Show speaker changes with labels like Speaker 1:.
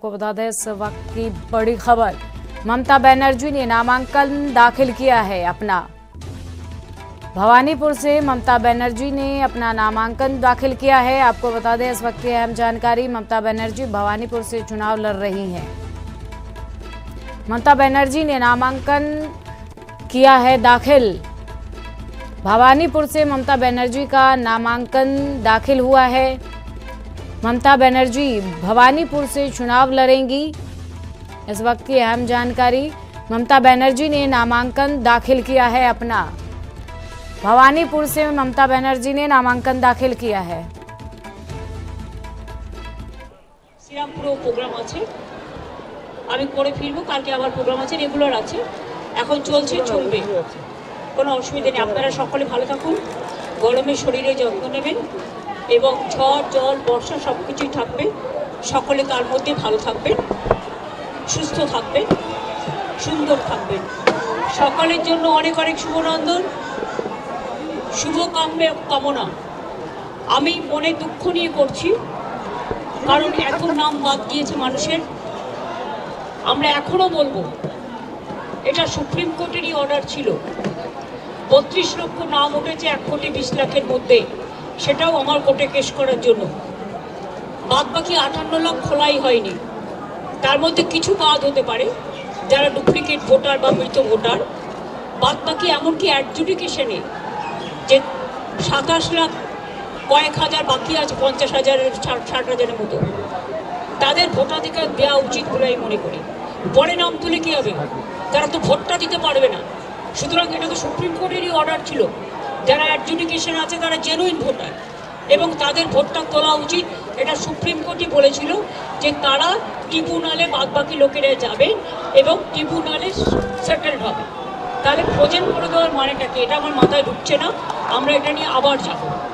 Speaker 1: आपको बता दें इस वक्त की बड़ी खबर, ममता बनर्जी ने नामांकन दाखिल किया है अपना। भवानीपुर से ममता बनर्जी ने अपना नामांकन दाखिल किया है। आपको बता दें इस वक्त की अहम जानकारी, ममता बनर्जी भवानीपुर से चुनाव लड़ रही हैं। ममता बनर्जी ने नामांकन किया है दाखिल। भवानीपुर से ममता बनर्जी का नामांकन दाखिल हुआ है। ममता बनर्जी भवानीपुर से चुनाव लड़ेंगी। इस वक्त की अहम जानकारी, ममता बनर्जी ने नामांकन दाखिल किया है अपना। भवानीपुर से ममता बनर्जी ने नामांकन दाखिल किया है।
Speaker 2: শ্রীরামপুরও প্রোগ্রাম আছে, আমি করে ফিরবো, কালকে আবার প্রোগ্রাম আছে, রেগুলার আছে, এখন চলছে, চলবে, কোনো অসুবিধা নেই। আপনারা সকলে ভালো থাকুন, গরমে শরীরে যত্ন নেবেন এবং ঝড় জল বর্ষা সব কিছুই থাকবে, সকলে তার মধ্যে ভালো থাকবেন, সুস্থ থাকবেন, সুন্দর থাকবেন। সকলের জন্য অনেক অনেক শুভনন্দন, শুভ কামনা। আমি মনে দুঃখ নিয়ে করছি, কারণ এত নাম বাদ গিয়েছে মানুষের। আমরা এখনো বলবো এটা সুপ্রিম কোর্টেরই অর্ডার ছিল। 32 লক্ষ নাম উঠেছে 1 কোটি 20 লাখের মধ্যে, সেটাও আমার কোর্টে কেস করার জন্য। বাদ বাকি 58 লাখ খোলাই হয়নি, তার মধ্যে কিছু বাদ হতে পারে যারা ডুপ্লিকেট ভোটার বা মৃত ভোটার। বাদ বাকি এমনকি অ্যাডজুডিকেশনে যে 27 লাখ কয়েক হাজার বাকি আছে, 50,000-এর 60,000-এর মতো, তাদের ভোটাধিকার দেওয়া উচিত বলে আমি মনে করি। পরে নাম তুলে কী হবে, তারা তো ভোটটা দিতে পারবে না। সুতরাং এটা তো সুপ্রিম কোর্টেরই অর্ডার ছিল, যারা অ্যাডজুডিকেশন আছে তারা জেনুইন ভোটার এবং তাদের ভোটটা তোলা উচিত। এটা সুপ্রিম কোর্টই বলেছিল যে তারা ট্রিব্যুনালে বাদবাকি লোকেরা যাবে এবং ট্রিব্যুনালে সেটেলড হবে। তাহলে ফ্রোজেন করে দেওয়ার মানেটা কি, এটা আমার মাথায় ঢুকছে না। আমরা এটা নিয়ে আবার যাব।